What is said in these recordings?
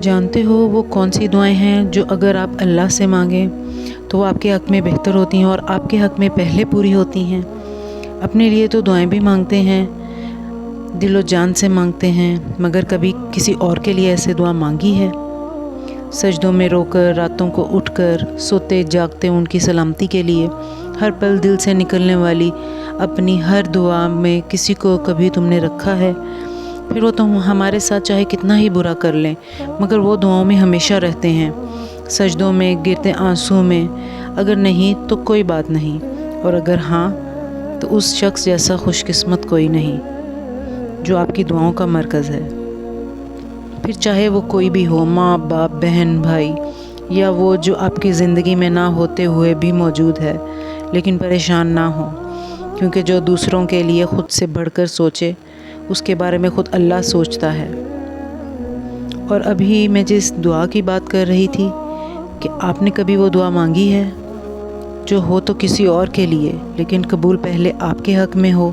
جانتے ہو وہ کون سی دعائیں ہیں جو اگر آپ اللہ سے مانگیں تو وہ آپ کے حق میں بہتر ہوتی ہیں اور آپ کے حق میں پہلے پوری ہوتی ہیں؟ اپنے لیے تو دعائیں بھی مانگتے ہیں، دل و جان سے مانگتے ہیں، مگر کبھی کسی اور کے لیے ایسے دعا مانگی ہے؟ سجدوں میں رو کر، راتوں کو اٹھ کر، سوتے جاگتے ان کی سلامتی کے لیے، ہر پل دل سے نکلنے والی اپنی ہر دعا میں کسی کو کبھی تم نے رکھا ہے؟ پھر وہ تم ہمارے ساتھ چاہے کتنا ہی برا کر لیں مگر وہ دعاؤں میں ہمیشہ رہتے ہیں، سجدوں میں، گرتے آنسوں میں۔ اگر نہیں تو کوئی بات نہیں، اور اگر ہاں تو اس شخص جیسا خوش قسمت کوئی نہیں جو آپ کی دعاؤں کا مرکز ہے۔ پھر چاہے وہ کوئی بھی ہو، ماں باپ، بہن بھائی، یا وہ جو آپ کی زندگی میں نہ ہوتے ہوئے بھی موجود ہے، لیکن پریشان نہ ہو، کیونکہ جو دوسروں کے لیے خود سے بڑھ کر سوچے اس کے بارے میں خود اللہ سوچتا ہے۔ اور ابھی میں جس دعا کی بات کر رہی تھی کہ آپ نے کبھی وہ دعا مانگی ہے جو ہو تو کسی اور کے لیے لیکن قبول پہلے آپ کے حق میں ہو؟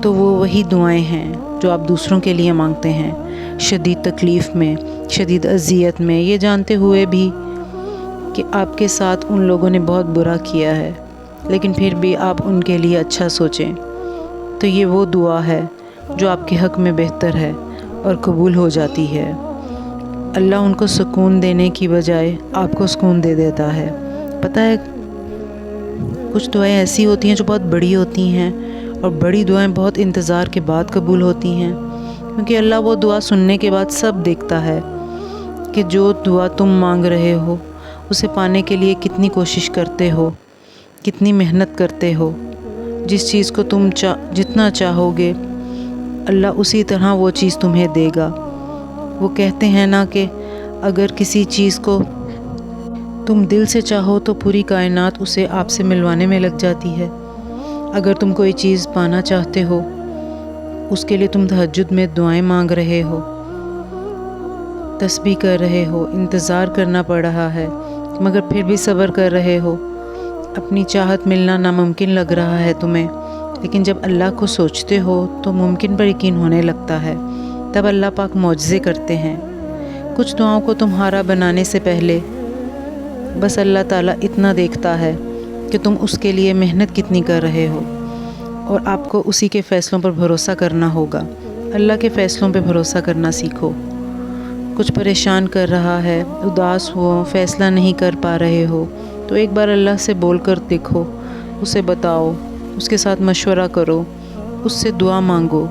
تو وہ وہی دعائیں ہیں جو آپ دوسروں کے لیے مانگتے ہیں، شدید تکلیف میں، شدید اذیت میں، یہ جانتے ہوئے بھی کہ آپ کے ساتھ ان لوگوں نے بہت برا کیا ہے، لیکن پھر بھی آپ ان کے لیے اچھا سوچیں۔ تو یہ وہ دعا ہے جو آپ کے حق میں بہتر ہے اور قبول ہو جاتی ہے۔ اللہ ان کو سکون دینے کی بجائے آپ کو سکون دے دیتا ہے۔ پتہ ہے کچھ دعائیں ایسی ہوتی ہیں جو بہت بڑی ہوتی ہیں، اور بڑی دعائیں بہت انتظار کے بعد قبول ہوتی ہیں، کیونکہ اللہ وہ دعا سننے کے بعد سب دیکھتا ہے کہ جو دعا تم مانگ رہے ہو اسے پانے کے لیے کتنی کوشش کرتے ہو، کتنی محنت کرتے ہو۔ جس چیز کو تم جتنا چاہو گے اللہ اسی طرح وہ چیز تمہیں دے گا۔ وہ کہتے ہیں نا کہ اگر کسی چیز کو تم دل سے چاہو تو پوری کائنات اسے آپ سے ملوانے میں لگ جاتی ہے۔ اگر تم کوئی چیز پانا چاہتے ہو، اس کے لیے تم تہجد میں دعائیں مانگ رہے ہو، تسبیح کر رہے ہو، انتظار کرنا پڑ رہا ہے، مگر پھر بھی صبر کر رہے ہو، اپنی چاہت ملنا ناممکن لگ رہا ہے تمہیں، لیکن جب اللہ کو سوچتے ہو تو ممکن پر یقین ہونے لگتا ہے، تب اللہ پاک معجزے کرتے ہیں۔ کچھ دعاؤں کو تمہارا بنانے سے پہلے بس اللہ تعالیٰ اتنا دیکھتا ہے کہ تم اس کے لیے محنت کتنی کر رہے ہو، اور آپ کو اسی کے فیصلوں پر بھروسہ کرنا ہوگا۔ اللہ کے فیصلوں پہ بھروسہ کرنا سیکھو۔ کچھ پریشان کر رہا ہے، اداس ہو، فیصلہ نہیں کر پا رہے ہو، تو ایک بار اللہ سے بول کر دیکھو، اسے بتاؤ، اس کے ساتھ مشورہ کرو، اس سے دعا مانگو،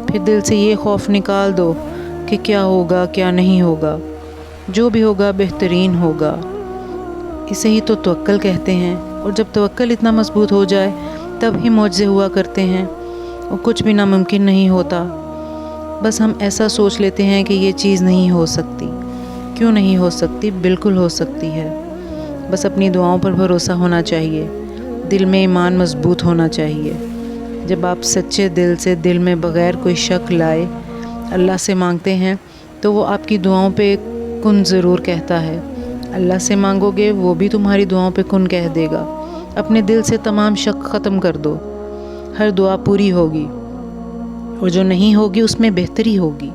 پھر دل سے یہ خوف نکال دو کہ کیا ہوگا کیا نہیں ہوگا، جو بھی ہوگا بہترین ہوگا۔ اسے ہی تو توکل کہتے ہیں، اور جب توکل اتنا مضبوط ہو جائے تب ہی معجزے ہوا کرتے ہیں، اور کچھ بھی ناممکن نہیں ہوتا۔ بس ہم ایسا سوچ لیتے ہیں کہ یہ چیز نہیں ہو سکتی۔ کیوں نہیں ہو سکتی؟ بالکل ہو سکتی ہے۔ بس اپنی دعاؤں پر بھروسہ ہونا چاہیے، دل میں ایمان مضبوط ہونا چاہیے۔ جب آپ سچے دل سے، دل میں بغیر کوئی شک لائے اللہ سے مانگتے ہیں تو وہ آپ کی دعاؤں پہ کن ضرور کہتا ہے۔ اللہ سے مانگو گے وہ بھی تمہاری دعاؤں پہ کن کہہ دے گا۔ اپنے دل سے تمام شک ختم کر دو، ہر دعا پوری ہوگی، اور جو نہیں ہوگی اس میں بہتری ہوگی،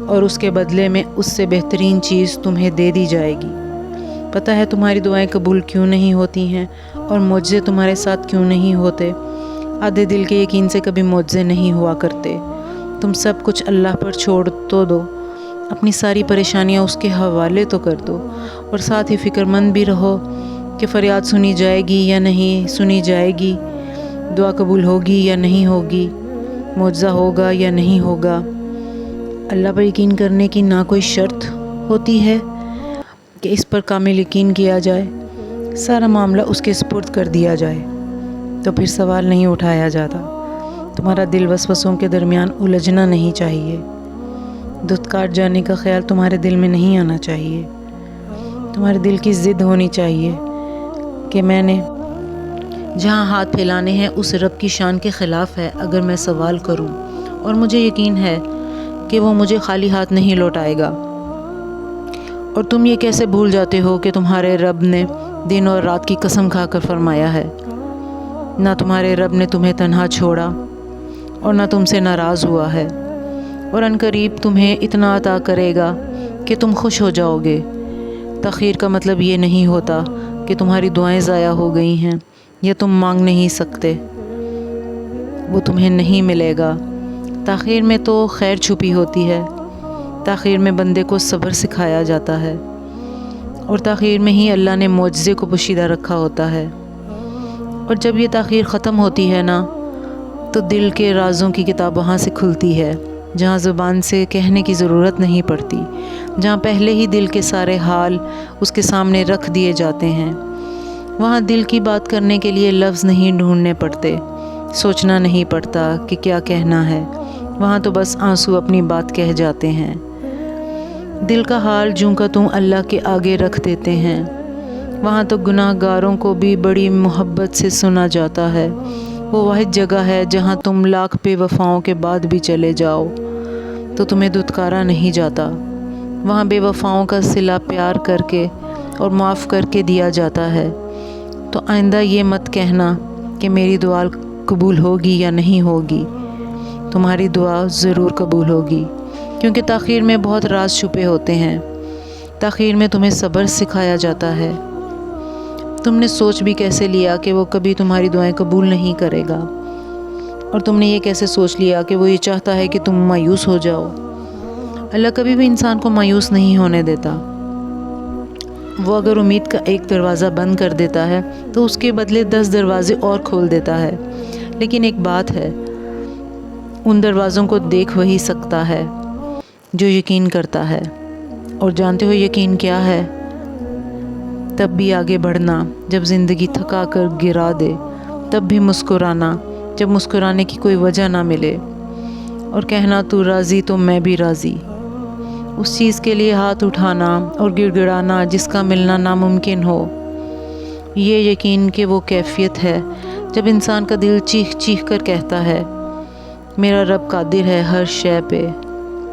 اور اس کے بدلے میں اس سے بہترین چیز تمہیں دے دی جائے گی۔ پتہ ہے تمہاری دعائیں قبول کیوں نہیں ہوتی ہیں اور معجزے تمہارے ساتھ کیوں نہیں ہوتے؟ آدھے دل کے یقین سے کبھی معجزے نہیں ہوا کرتے۔ تم سب کچھ اللہ پر چھوڑ تو دو، اپنی ساری پریشانیاں اس کے حوالے تو کر دو، اور ساتھ ہی فکر مند بھی رہو کہ فریاد سنی جائے گی یا نہیں سنی جائے گی، دعا قبول ہوگی یا نہیں ہوگی، معجزہ ہوگا یا نہیں ہوگا۔ اللہ پر یقین کرنے کی نہ کوئی شرط ہوتی ہے کہ اس پر کامل یقین کیا جائے، سارا معاملہ اس کے سپرد کر دیا جائے، تو پھر سوال نہیں اٹھایا جاتا۔ تمہارا دل وسوسوں کے درمیان الجھنا نہیں چاہیے، دھتکار جانے کا خیال تمہارے دل میں نہیں آنا چاہیے۔ تمہارے دل کی ضد ہونی چاہیے کہ میں نے جہاں ہاتھ پھیلانے ہیں اس رب کی شان کے خلاف ہے اگر میں سوال کروں، اور مجھے یقین ہے کہ وہ مجھے خالی ہاتھ نہیں لوٹائے گا۔ اور تم یہ کیسے بھول جاتے ہو کہ تمہارے رب نے دن اور رات کی قسم کھا کر فرمایا ہے، نہ تمہارے رب نے تمہیں تنہا چھوڑا اور نہ تم سے ناراض ہوا ہے۔ اور ان قریب تمہیں اتنا عطا کرے گا کہ تم خوش ہو جاؤ گے۔ تاخیر کا مطلب یہ نہیں ہوتا کہ تمہاری دعائیں ضائع ہو گئی ہیں یا تم مانگ نہیں سکتے، وہ تمہیں نہیں ملے گا۔ تاخیر میں تو خیر چھپی ہوتی ہے، تاخیر میں بندے کو صبر سکھایا جاتا ہے، اور تاخیر میں ہی اللہ نے معجزے کو پوشیدہ رکھا ہوتا ہے۔ اور جب یہ تاخیر ختم ہوتی ہے نا، تو دل کے رازوں کی کتاب وہاں سے کھلتی ہے، جہاں زبان سے کہنے کی ضرورت نہیں پڑتی، جہاں پہلے ہی دل کے سارے حال اس کے سامنے رکھ دیے جاتے ہیں۔ وہاں دل کی بات کرنے کے لیے لفظ نہیں ڈھونڈنے پڑتے، سوچنا نہیں پڑتا کہ کیا کہنا ہے، وہاں تو بس آنسو اپنی بات کہہ جاتے ہیں۔ دل کا حال جوں کا توں اللہ کے آگے رکھ دیتے ہیں، وہاں تو گناہ گاروں کو بھی بڑی محبت سے سنا جاتا ہے۔ وہ واحد جگہ ہے جہاں تم لاکھ بے وفاؤں کے بعد بھی چلے جاؤ تو تمہیں دھتکارا نہیں جاتا۔ وہاں بے وفاؤں کا صلہ پیار کر کے اور معاف کر کے دیا جاتا ہے۔ تو آئندہ یہ مت کہنا کہ میری دعا قبول ہوگی یا نہیں ہوگی، تمہاری دعا ضرور قبول ہوگی، کیونکہ تاخیر میں بہت راز چھپے ہوتے ہیں۔ تاخیر میں تمہیں صبر سکھایا جاتا ہے۔ تم نے سوچ بھی کیسے لیا کہ وہ کبھی تمہاری دعائیں قبول نہیں کرے گا، اور تم نے یہ کیسے سوچ لیا کہ وہ یہ چاہتا ہے کہ تم مایوس ہو جاؤ؟ اللہ کبھی بھی انسان کو مایوس نہیں ہونے دیتا۔ وہ اگر امید کا ایک دروازہ بند کر دیتا ہے تو اس کے بدلے 10 دروازے اور کھول دیتا ہے۔ لیکن ایک بات ہے، ان دروازوں کو دیکھ وہی سکتا ہے جو یقین کرتا ہے، اور جانتے ہو یقین کیا ہے؟ تب بھی آگے بڑھنا جب زندگی تھکا کر گرا دے، تب بھی مسکرانا جب مسکرانے کی کوئی وجہ نہ ملے، اور کہنا تو راضی تو میں بھی راضی، اس چیز کے لیے ہاتھ اٹھانا اور گڑ گڑانا جس کا ملنا ناممکن ہو۔ یہ یقین کہ وہ کیفیت ہے جب انسان کا دل چیخ چیخ کر کہتا ہے میرا رب قادر ہے ہر شے پہ۔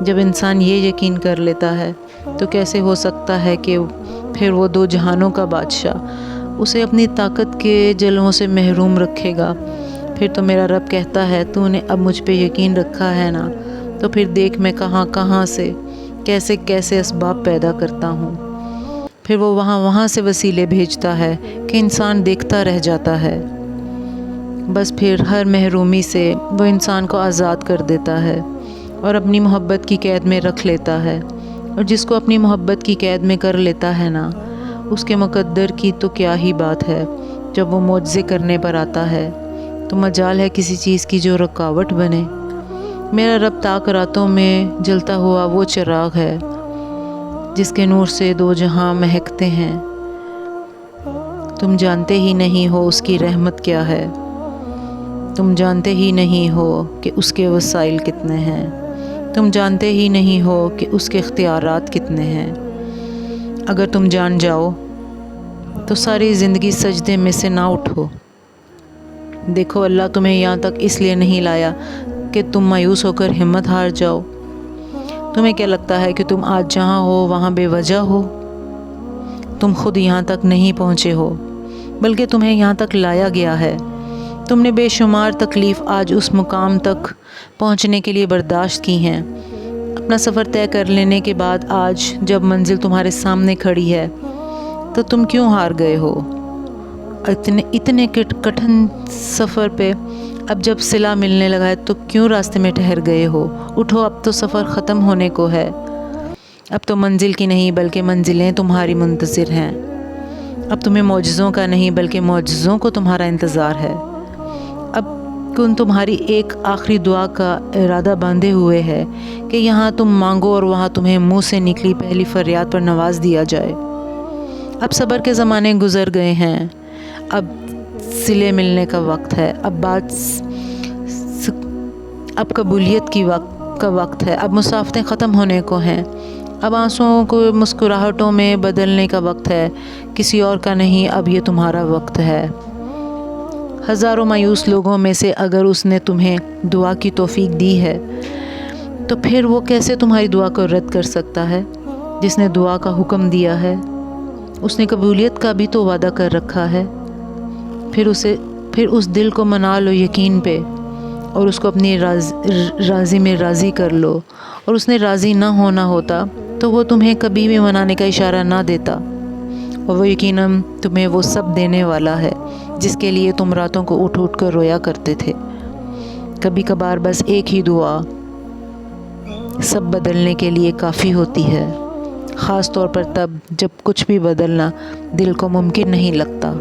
جب انسان یہ یقین کر لیتا ہے تو کیسے ہو سکتا ہے کہ پھر وہ 2 جہانوں کا بادشاہ اسے اپنی طاقت کے جلووں سے محروم رکھے گا؟ پھر تو میرا رب کہتا ہے تو نے اب مجھ پہ یقین رکھا ہے نا، تو پھر دیکھ میں کہاں کہاں سے کیسے کیسے اسباب پیدا کرتا ہوں۔ پھر وہ وہاں سے وسیلے بھیجتا ہے کہ انسان دیکھتا رہ جاتا ہے۔ بس پھر ہر محرومی سے وہ انسان کو آزاد کر دیتا ہے اور اپنی محبت کی قید میں رکھ لیتا ہے، اور جس کو اپنی محبت کی قید میں کر لیتا ہے نا، اس کے مقدر کی تو کیا ہی بات ہے۔ جب وہ معجزے کرنے پر آتا ہے تو مجال ہے کسی چیز کی جو رکاوٹ بنے؟ میرا رب تاک راتوں میں جلتا ہوا وہ چراغ ہے جس کے نور سے 2 جہاں مہکتے ہیں۔ تم جانتے ہی نہیں ہو اس کی رحمت کیا ہے، تم جانتے ہی نہیں ہو کہ اس کے وسائل کتنے ہیں، تم جانتے ہی نہیں ہو کہ اس کے اختیارات کتنے ہیں۔ اگر تم جان جاؤ تو ساری زندگی سجدے میں سے نہ اٹھو۔ دیکھو اللہ تمہیں یہاں تک اس لیے نہیں لایا کہ تم مایوس ہو کر ہمت ہار جاؤ۔ تمہیں کیا لگتا ہے کہ تم آج جہاں ہو وہاں بے وجہ ہو؟ تم خود یہاں تک نہیں پہنچے ہو، بلکہ تمہیں یہاں تک لایا گیا ہے۔ تم نے بے شمار تکلیف آج اس مقام تک پہنچنے کے لیے برداشت کی ہیں۔ اپنا سفر طے کر لینے کے بعد آج جب منزل تمہارے سامنے کھڑی ہے تو تم کیوں ہار گئے ہو؟ اتنے کٹھن سفر پہ اب جب صلہ ملنے لگا ہے تو کیوں راستے میں ٹھہر گئے ہو؟ اٹھو، اب تو سفر ختم ہونے کو ہے۔ اب تو منزل کی نہیں بلکہ منزلیں تمہاری منتظر ہیں۔ اب تمہیں معجزوں کا نہیں بلکہ معجزوں کو تمہارا انتظار ہے۔ اب کن تمہاری ایک آخری دعا کا ارادہ باندھے ہوئے ہے کہ یہاں تم مانگو اور وہاں تمہیں منہ سے نکلی پہلی فریاد پر نواز دیا جائے۔ اب صبر کے زمانے گزر گئے ہیں، اب صلے ملنے کا وقت ہے، اب قبولیت کا وقت ہے، اب مسافتیں ختم ہونے کو ہیں، اب آنسوؤں کو مسکراہٹوں میں بدلنے کا وقت ہے، کسی اور کا نہیں، اب یہ تمہارا وقت ہے۔ ہزاروں مایوس لوگوں میں سے اگر اس نے تمہیں دعا کی توفیق دی ہے تو پھر وہ کیسے تمہاری دعا کو رد کر سکتا ہے؟ جس نے دعا کا حکم دیا ہے اس نے قبولیت کا بھی تو وعدہ کر رکھا ہے۔ پھر اس دل کو منا لو یقین پہ، اور اس کو اپنی راضی میں راضی کر لو، اور اس نے راضی نہ ہونا ہوتا تو وہ تمہیں کبھی بھی منانے کا اشارہ نہ دیتا، اور وہ یقیناً تمہیں وہ سب دینے والا ہے جس کے لیے تم راتوں کو اٹھ اٹھ کر رویا کرتے تھے۔ کبھی کبھار بس ایک ہی دعا سب بدلنے کے لیے کافی ہوتی ہے، خاص طور پر تب جب کچھ بھی بدلنا دل کو ممکن نہیں لگتا۔